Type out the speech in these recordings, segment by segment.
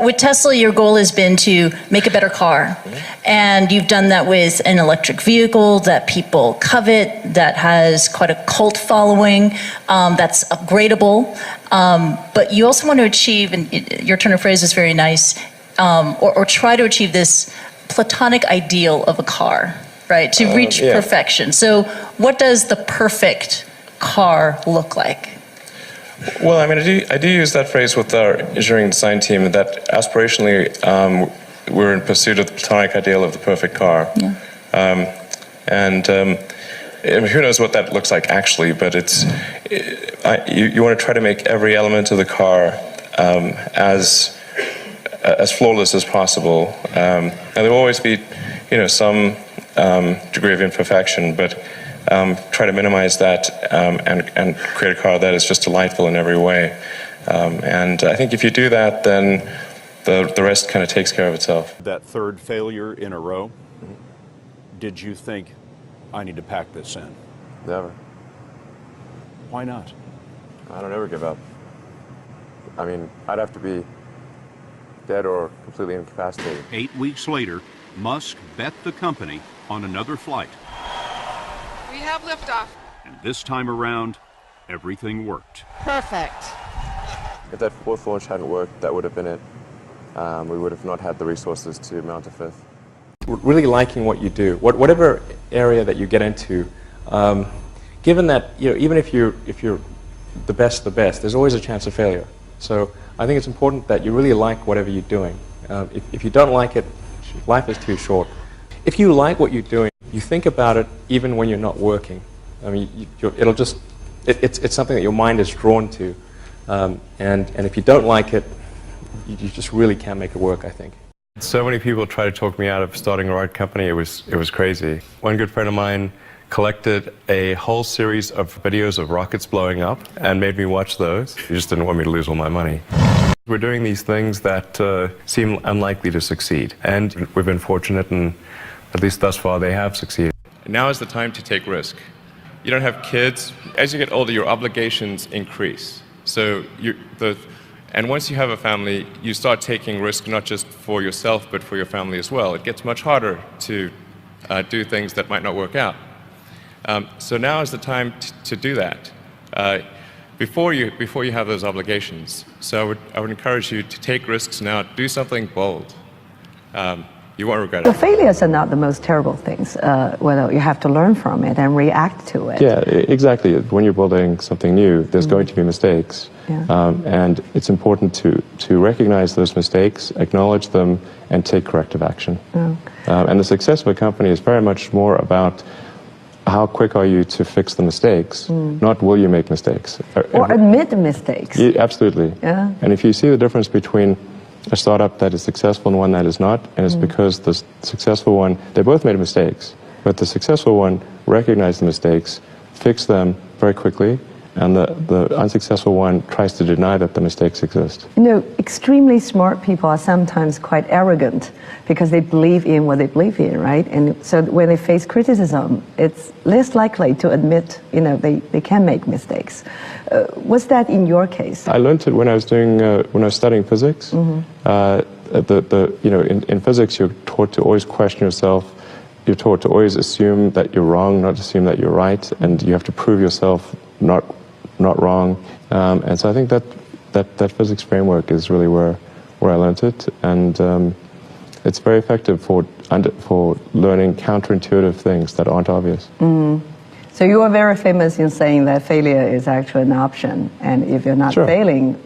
with Tesla, your goal has been to make a better car. And you've done that with an electric vehicle that people covet, that has quite a cult following, that's upgradable. But you also want to achieve, and your turn of phrase is very nice, or try to achieve this platonic ideal of a car, right? To reach perfection. So what does the perfect car look like? Well, I mean, I do use that phrase with our engineering design team, that aspirationally we're in pursuit of the platonic ideal of the perfect car. Yeah. I mean, who knows what that looks like actually, but you want to try to make every element of the car as flawless as possible. And there will always be, some degree of imperfection, but try to minimize that and create a car that is just delightful in every way. And I think if you do that, then the rest kind of takes care of itself. That third failure in a row, did you think, I need to pack this in? Never. Why not? I don't ever give up. I mean, I'd have to be dead or completely incapacitated. 8 weeks later, Musk bet the company on another flight. We have liftoff. And this time around, everything worked. Perfect. If that fourth launch hadn't worked, that would have been it. We would have not had the resources to mount a fifth. Really liking what you do, whatever area that you get into, given that even if you're the best, there's always a chance of failure. So I think it's important that you really like whatever you're doing. If you don't like it, life is too short. If you like what you're doing, you think about it even when you're not working. I mean, it's something that your mind is drawn to, and if you don't like it, you just really can't make it work, I think. So many people try to talk me out of starting a rocket company. It was crazy. One good friend of mine collected a whole series of videos of rockets blowing up and made me watch those. He just didn't want me to lose all my money. We're doing these things that seem unlikely to succeed, and we've been fortunate, and at least thus far they have succeeded. Now is the time to take risk. You don't have kids. As you get older, your obligations increase. So and once you have a family, you start taking risk not just for yourself, but for your family as well. It gets much harder to do things that might not work out. So now is the time to do that before you have those obligations. So I would encourage you to take risks now. Do something bold. You won't regret it. The failures are not the most terrible things. Well, you have to learn from it and react to it. Yeah, exactly. When you're building something new, there's going to be mistakes. Yeah. And it's important to recognize those mistakes, acknowledge them, and take corrective action. Oh. And the success of a company is very much more about how quick are you to fix the mistakes, not will you make mistakes. Or admit the mistakes. Yeah, absolutely. Yeah. And if you see the difference between a startup that is successful and one that is not, and it's because the successful one, they both made mistakes, but the successful one recognized the mistakes, fixed them very quickly, and the unsuccessful one tries to deny that the mistakes exist. Extremely smart people are sometimes quite arrogant because they believe in what they believe in, right? And so when they face criticism, it's less likely to admit, they can make mistakes. Was that in your case? I learned it when I was studying physics. In physics, you're taught to always question yourself. You're taught to always assume that you're wrong, not assume that you're right, and you have to prove yourself not wrong. And so I think that physics framework is really where I learned it, and it's very effective for learning counterintuitive things that aren't obvious. So you are very famous in saying that failure is actually an option, and if you're not failing,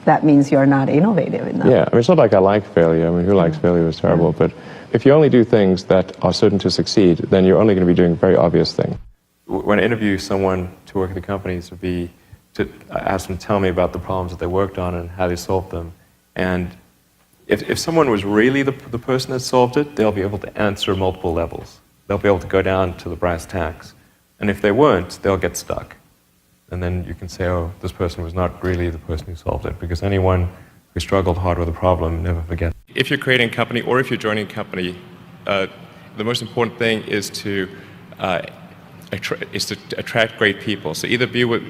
that means you're not innovative enough. Yeah, I mean, it's not like I like failure. I mean, who likes failure is terrible. But if you only do things that are certain to succeed, then you're only going to be doing very obvious things. When I interview someone to work at the companies, would be to ask them to tell me about the problems that they worked on and how they solved them. And if someone was really the person that solved it, they'll be able to answer multiple levels. They'll be able to go down to the brass tacks. And if they weren't, they'll get stuck. And then you can say, oh, this person was not really the person who solved it, because anyone who struggled hard with a problem never forgets. If you're creating a company or if you're joining a company, the most important thing is to attract great people. So either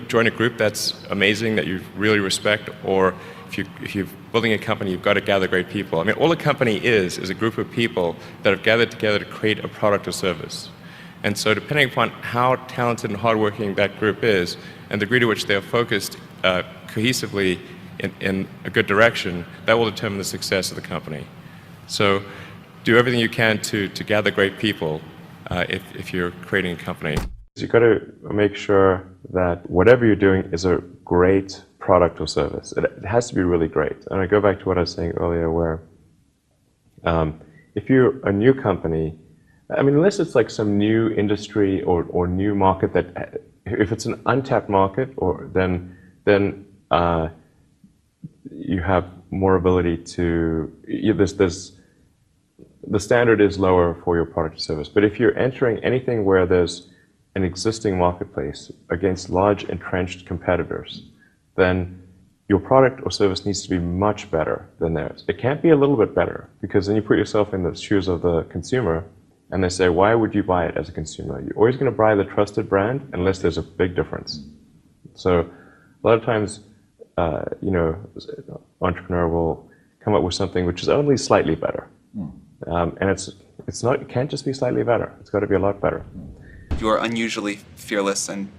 join a group that's amazing, that you really respect, or if if you're building a company, you've got to gather great people. I mean, all a company is a group of people that have gathered together to create a product or service. And so depending upon how talented and hardworking that group is, and the degree to which they are focused cohesively in a good direction, that will determine the success of the company. So do everything you can to gather great people if you're creating a company. You've got to make sure that whatever you're doing is a great product or service. It has to be really great. And I go back to what I was saying earlier, where if you're a new company, I mean, unless it's like some new industry or new market that, if it's an untapped market, or then you have more ability to, the standard is lower for your product or service. But if you're entering anything where there's an existing marketplace against large entrenched competitors, then your product or service needs to be much better than theirs. It can't be a little bit better, because then you put yourself in the shoes of the consumer, and they say, why would you buy it as a consumer? You're always going to buy the trusted brand unless there's a big difference. So a lot of times, entrepreneur will come up with something which is only slightly better. And it can't just be slightly better. It's got to be a lot better. You are unusually fearless and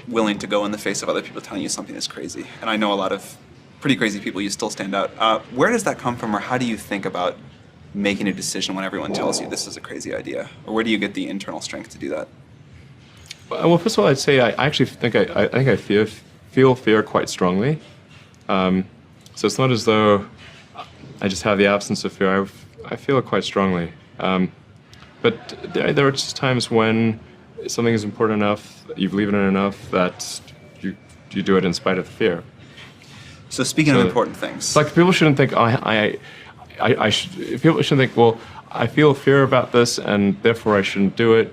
willing to go in the face of other people telling you something is crazy. And I know a lot of pretty crazy people. You still stand out. Where does that come from, or how do you think about making a decision when everyone tells you this is a crazy idea? Or where do you get the internal strength to do that? Well, first of all, I'd say I actually think I feel fear quite strongly. So it's not as though I just have the absence of fear. I feel it quite strongly. But there are just times when something is important enough, you believe in it enough, that you do it in spite of the fear. So speaking of important things, like, people shouldn't think people shouldn't think, well, I feel fear about this and therefore I shouldn't do it.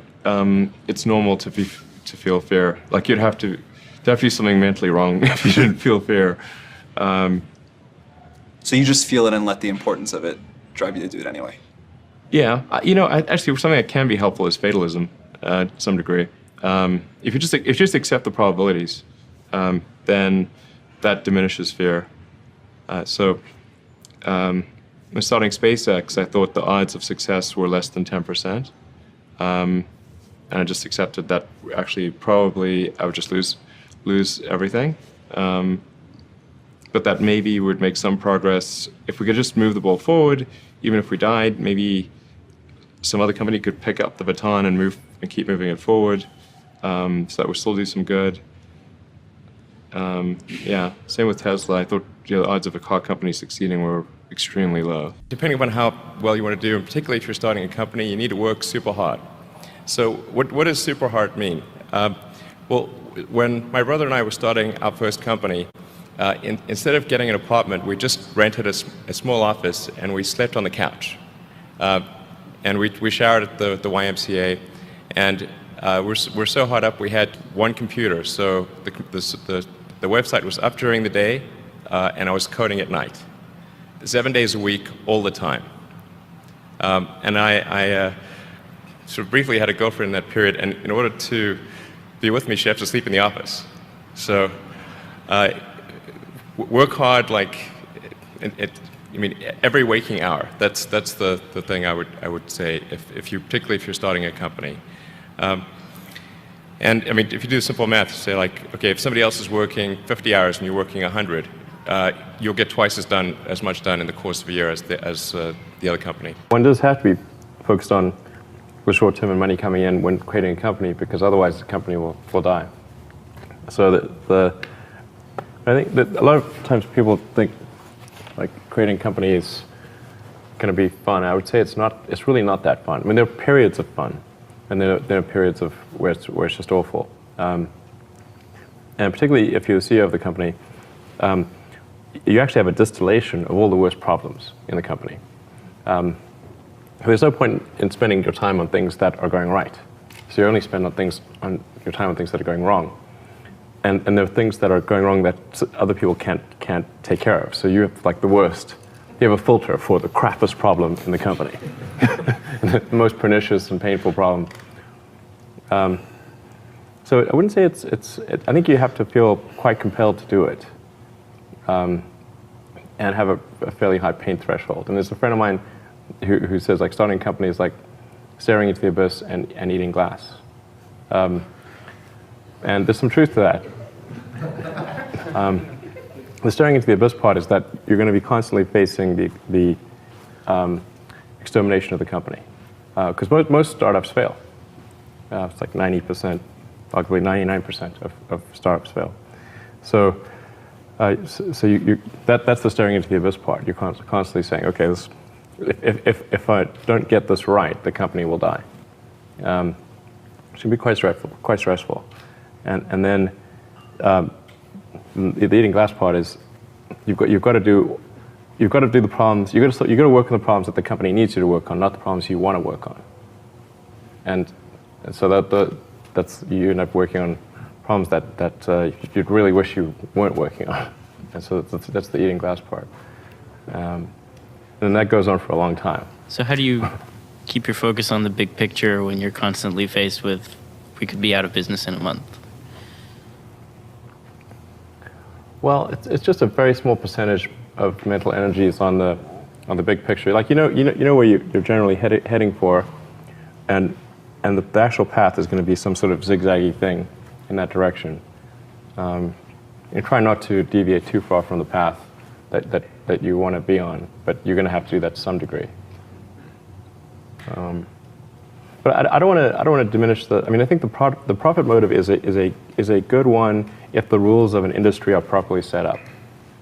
It's normal to feel fear. Like, you'd have to do something mentally wrong if you didn't feel fear. So you just feel it and let the importance of it drive you to do it anyway. Yeah, actually, something that can be helpful is fatalism, to some degree. If you just accept the probabilities, then that diminishes fear. When starting SpaceX, I thought the odds of success were less than 10%, and I just accepted that actually probably I would just lose everything. But that maybe would make some progress if we could just move the ball forward. Even if we died, maybe some other company could pick up the baton and keep moving it forward, so that would still do some good. Same with Tesla. I thought the odds of a car company succeeding were extremely low. Depending upon how well you want to do, and particularly if you're starting a company, you need to work super hard. So what does super hard mean? Well, when my brother and I were starting our first company, instead of getting an apartment, we just rented a small office and we slept on the couch. And we showered at the YMCA, and we're so hard up we had one computer. So the website was up during the day, and I was coding at night, 7 days a week, all the time. And I sort of briefly had a girlfriend in that period, and in order to be with me, she had to sleep in the office. So work hard, like every waking hour. That's the thing I would say particularly if you're starting a company. And I mean, if you do simple math, say like, okay, if somebody else is working 50 hours and you're working 100, you'll get twice as much done in the course of a year as the other company. One does have to be focused on the short term and money coming in when creating a company, because otherwise the company will die. So I think that a lot of times people think like creating a company is going to be fun. I would say it's not. It's really not that fun. I mean, there are periods of fun, and there are periods of where it's just awful. And particularly if you're the CEO of the company, you actually have a distillation of all the worst problems in the company. There's no point in spending your time on things that are going right. So you only spend your time on things that are going wrong. And there are things that are going wrong that other people can't take care of. So you have like the worst. You have a filter for the crappiest problem in the company, the most pernicious and painful problem. So I wouldn't say I think you have to feel quite compelled to do it. and have a fairly high pain threshold. And there's a friend of mine who says like starting a company is like staring into the abyss and eating glass. And there's some truth to that. The staring into the abyss part is that you're going to be constantly facing the extermination of the company. Because most startups fail. It's like 90%, arguably 99% of startups fail. So that's the staring into the abyss part. You're constantly saying, okay, if I don't get this right, the company will die. It can be quite stressful. And then the eating glass part is you've got to do the problems. You've got to work on the problems that the company needs you to work on, not the problems you want to work on. And so that's you end up working on problems that you'd really wish you weren't working on. And so that's the eating glass part. And that goes on for a long time. So how do you keep your focus on the big picture when you're constantly faced with, we could be out of business in a month? Well, it's just a very small percentage of mental energy is on the big picture. Like you know where you're generally heading for, and the actual path is going to be some sort of zigzaggy thing in that direction. And try not to deviate too far from the path that you want to be on, but you're going to have to do that to some degree. But I don't want to diminish the. I mean, I think the profit motive is a good one if the rules of an industry are properly set up.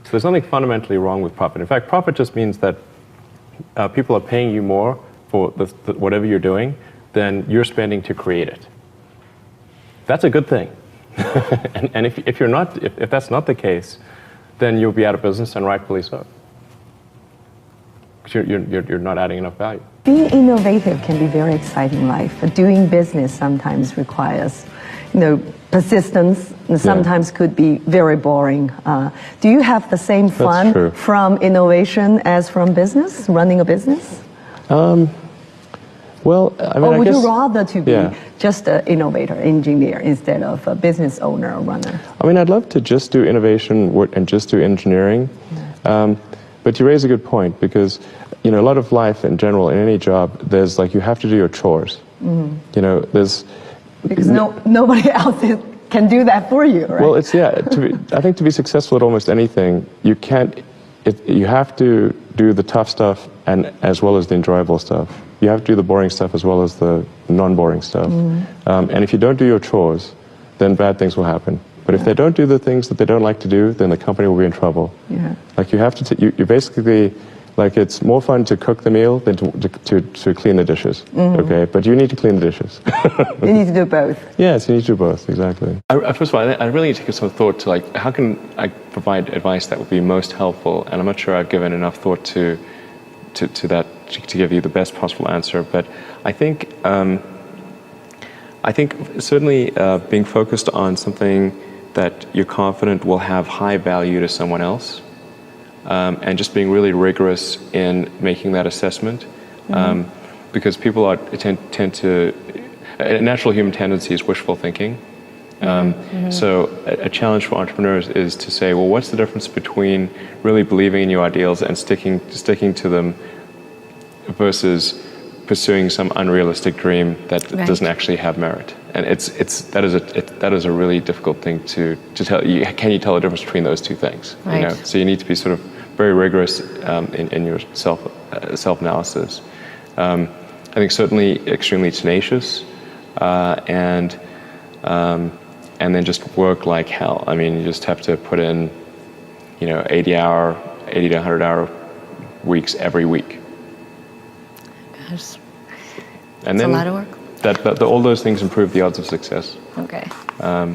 So there's nothing fundamentally wrong with profit. In fact, profit just means that people are paying you more for whatever you're doing than you're spending to create it. That's a good thing. and if that's not the case, then you'll be out of business, and rightfully so. Because you're not adding enough value. Being innovative can be very exciting in life, but doing business sometimes requires, persistence, and sometimes could be very boring. Do you have the same fun from innovation as from business, running a business? Well, I mean, or would you rather to be just an innovator, engineer, instead of a business owner or runner? I mean, I'd love to just do innovation and just do engineering. But you raise a good point, because a lot of life in general, in any job, there's like you have to do your chores. Mm-hmm. Because nobody else can do that for you, right? Well, I think to be successful at almost anything, you have to do the tough stuff and as well as the enjoyable stuff. You have to do the boring stuff as well as the non-boring stuff. Mm-hmm. And if you don't do your chores, then bad things will happen. But if they don't do the things that they don't like to do, then the company will be in trouble. Yeah. Like you have to, you basically, like it's more fun to cook the meal than to clean the dishes. Mm-hmm. Okay, but you need to clean the dishes. You need to do both. Yes, you need to do both, exactly. First of all, I really need to give some thought to like, how can I provide advice that would be most helpful? And I'm not sure I've given enough thought to that to give you the best possible answer. But I think certainly being focused on something that you're confident will have high value to someone else, and just being really rigorous in making that assessment, because people tend to, a natural human tendency is wishful thinking. So a challenge for entrepreneurs is to say, well, what's the difference between really believing in your ideals and sticking to them versus pursuing some unrealistic dream that doesn't actually have merit? And that is a really difficult thing to tell. Can you tell the difference between those two things? Right. So you need to be sort of very rigorous in your self-analysis. I think certainly extremely tenacious, and then just work like hell. I mean, you just have to put in, 80 to 100 hour weeks every week. Gosh, and then a lot of work. All those things improve the odds of success. Okay. I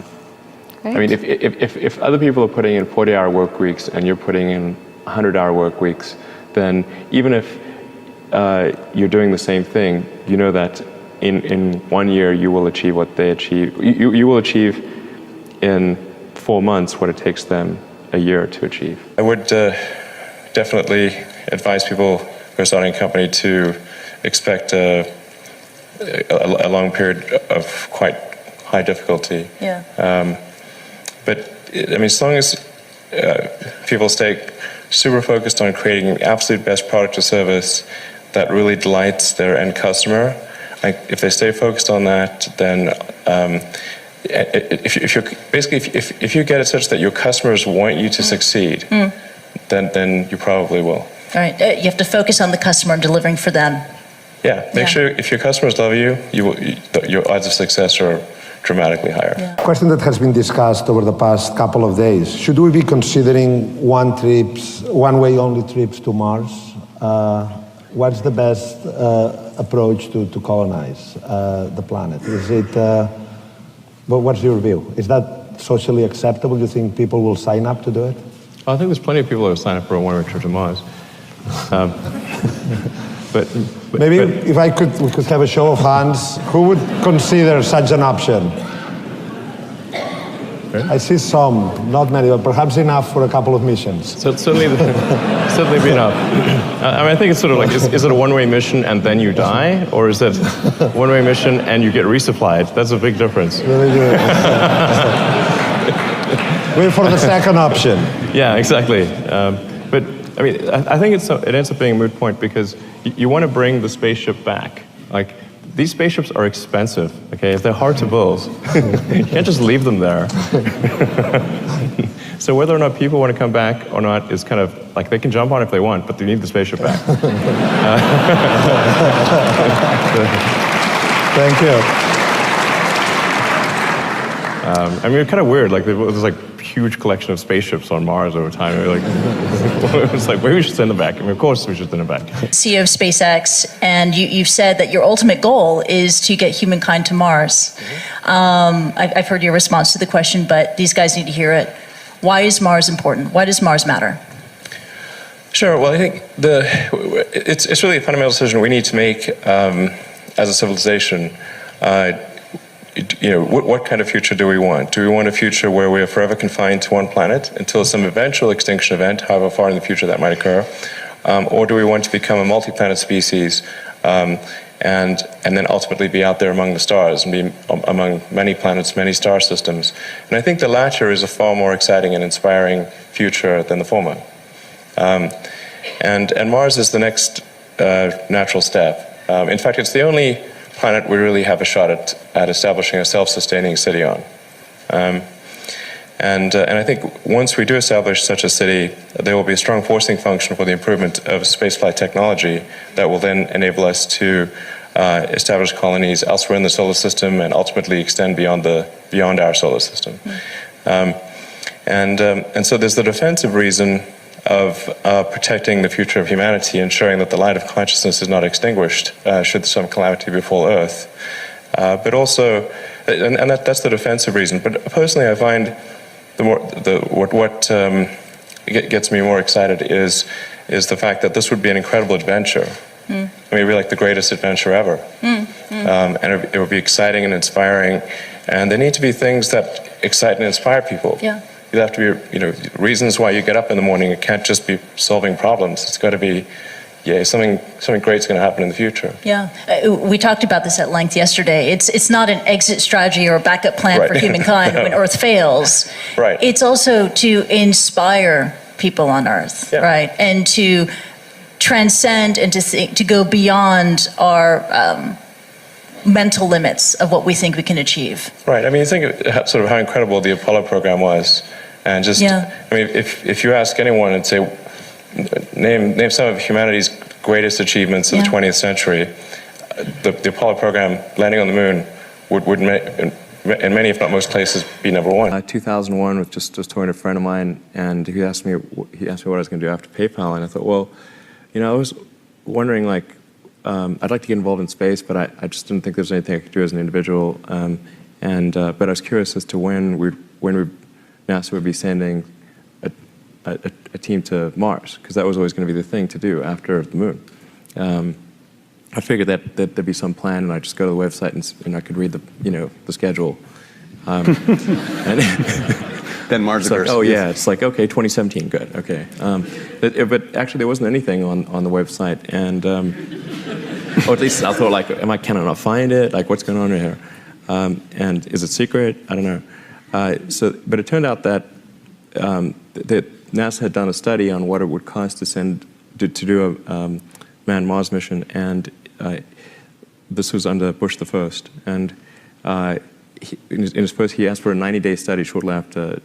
mean, if other people are putting in 40-hour work weeks and you're putting in 100-hour work weeks, then even if you're doing the same thing, you know that in 1 year you will achieve what they achieve. You will achieve in 4 months what it takes them a year to achieve. I would definitely advise people who are starting a company to expect a long period of quite high difficulty. Yeah. But I mean, as long as people stay super focused on creating the absolute best product or service that really delights their end customer, if they stay focused on that, then if you get it such that your customers want you to succeed, then you probably will. All right. You have to focus on the customer and delivering for them. Yeah. Make sure if your customers love you, your odds of success are dramatically higher. Yeah. Question that has been discussed over the past couple of days: should we be considering one-way only trips to Mars? What's the best approach to colonize the planet? Is it? But what's your view? Is that socially acceptable? Do you think people will sign up to do it? I think there's plenty of people who will sign up for a one-way trip to Mars. But maybe if we could have a show of hands, who would consider such an option? I see some, not many, but perhaps enough for a couple of missions. So certainly be enough. I mean, I think it's sort of like, is it a one-way mission and then you die? Or is it one-way mission and you get resupplied? That's a big difference. Really good. Wait for the second option. Yeah, exactly. But I mean, I think it ends up being a moot point because you want to bring the spaceship back. Like, these spaceships are expensive, okay? They're hard to build. You can't just leave them there. So whether or not people want to come back or not is kind of, like, they can jump on it if they want, but they need the spaceship back. Thank you. I mean, it's kind of weird. Like, there's like huge collection of spaceships on Mars over time. We're like, it's like, maybe we should send them back. I mean, of course we should send them back. CEO of SpaceX, and you've said that your ultimate goal is to get humankind to Mars. I've heard your response to the question, but these guys need to hear it. Why is Mars important? Why does Mars matter? Sure. Well, I think it's really a fundamental decision we need to make as a civilization. What kind of future do we want? Do we want a future where we are forever confined to one planet until some eventual extinction event, however far in the future that might occur? Or do we want to become a multi-planet species and then ultimately be out there among the stars and be among many planets, many star systems? And I think the latter is a far more exciting and inspiring future than the former. And Mars is the next natural step. In fact, it's the only planet we really have a shot at establishing a self-sustaining city on. And I think once we do establish such a city, there will be a strong forcing function for the improvement of spaceflight technology that will then enable us to establish colonies elsewhere in the solar system and ultimately extend beyond our solar system. And so there's the defensive reason of protecting the future of humanity, ensuring that the light of consciousness is not extinguished should some calamity befall Earth. But also, and that's the defensive reason. But personally, I find what gets me more excited is the fact that this would be an incredible adventure. I mean, it'd be like the greatest adventure ever. And it would be exciting and inspiring. And there need to be things that excite and inspire people. Yeah. You have to be, reasons why you get up in the morning. It can't just be solving problems. It's got to be, something great's going to happen in the future. Yeah, we talked about this at length yesterday. It's not an exit strategy or a backup plan for humankind when Earth fails. Right. It's also to inspire people on Earth, right, and to transcend and to go beyond our mental limits of what we think we can achieve. Right. I mean, you think of sort of how incredible the Apollo program was. And just, I mean, if you ask anyone and say, name some of humanity's greatest achievements of the 20th century, the Apollo program, landing on the moon, would in many, if not most places, be number one. 2001, with just talking to a friend of mine, and he asked me what I was going to do after PayPal, and I thought, well, I was wondering, like, I'd like to get involved in space, but I just didn't think there was anything I could do as an individual. But I was curious as to when NASA would be sending a team to Mars, because that was always going to be the thing to do after the moon. I figured that there'd be some plan, and I'd just go to the website and I could read the schedule. Then Mars occurs. Like, it's like, okay, 2017, good, okay. But actually, there wasn't anything on the website, and or at least I thought, like, can I not find it? Like, what's going on here? And is it secret? I don't know. But it turned out that NASA had done a study on what it would cost to do a manned Mars mission, and this was under Bush the First. And in his first, he asked for a 90-day study shortly after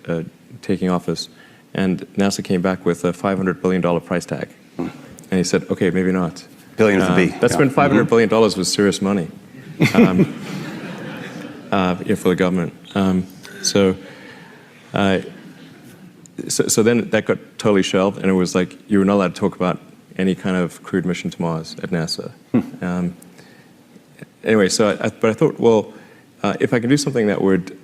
taking office, and NASA came back with a $500 billion price tag. And he said, okay, maybe not. Billion with a B. That's when $500 billion was serious money for the government. So then that got totally shelved, and it was like you were not allowed to talk about any kind of crewed mission to Mars at NASA. Anyway, but I thought, well, if I can do something that would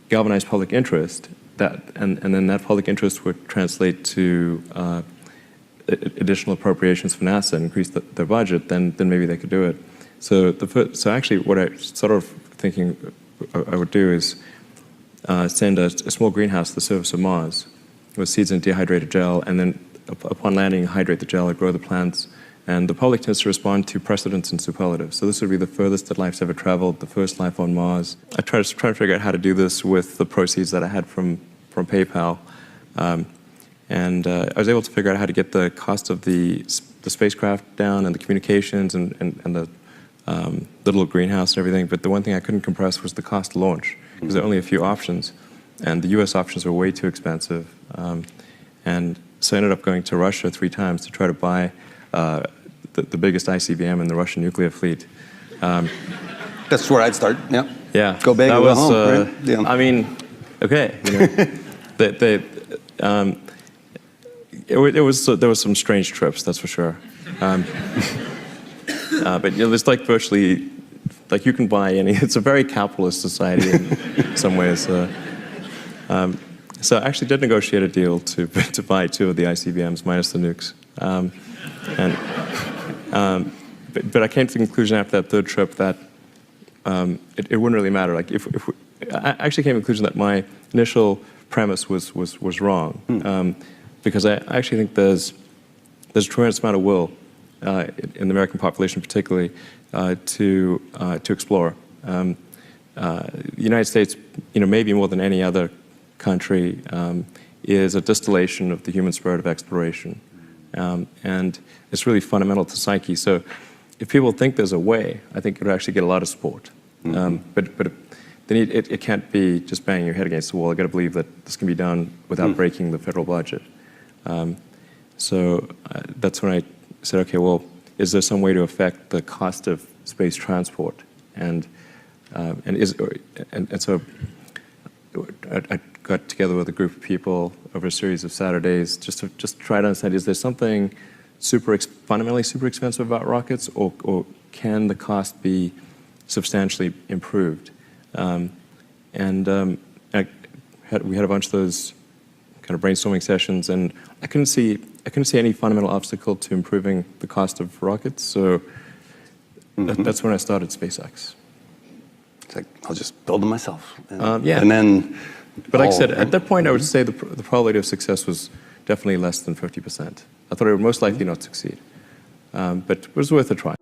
galvanize public interest, and then that public interest would translate to additional appropriations for NASA and increase their budget, then maybe they could do it. So actually, what I sort of thinking I would do is send a small greenhouse to the surface of Mars with seeds in dehydrated gel, and then upon landing, hydrate the gel and grow the plants. And the public tends to respond to precedents and superlatives. So this would be the furthest that life's ever traveled, the first life on Mars. I tried to figure out how to do this with the proceeds that I had from PayPal. And I was able to figure out how to get the cost of the spacecraft down and the communications and the little greenhouse and everything. But the one thing I couldn't compress was the cost to launch, because there are only a few options. And the US options were way too expensive. And so I ended up going to Russia 3 times to try to buy the biggest ICBM in the Russian nuclear fleet. That's where I'd start. Yeah. Yeah. Go big or go home. Right? Yeah. I mean, okay. You know, there was some strange trips, that's for sure. But you know, it's like virtually, like you can buy any. It's a very capitalist society in some ways. So I actually did negotiate a deal to buy 2 of the ICBMs minus the nukes. But I came to the conclusion after that 3rd trip that it wouldn't really matter. Like I actually came to the conclusion that my initial premise was wrong, because I actually think there's a tremendous amount of will in the American population, particularly to explore. The United States, you know, maybe more than any other country, is a distillation of the human spirit of exploration. And it's really fundamental to psyche. So if people think there's a way, I think it would actually get a lot of support. But it can't be just banging your head against the wall. I've got to believe that this can be done without breaking the federal budget. So that's when I said, okay, well, is there some way to affect the cost of space transport? And so I got together with a group of people over a series of Saturdays just to try to understand, is there something fundamentally super expensive about rockets, or can the cost be substantially improved? We had a bunch of those kind of brainstorming sessions, and I couldn't see any fundamental obstacle to improving the cost of rockets. So that's when I started SpaceX. It's like, I'll just build them myself. Yeah. And then. But like I said, at that point, I would say the probability of success was definitely less than 50%. I thought it would most likely not succeed. But it was worth a try.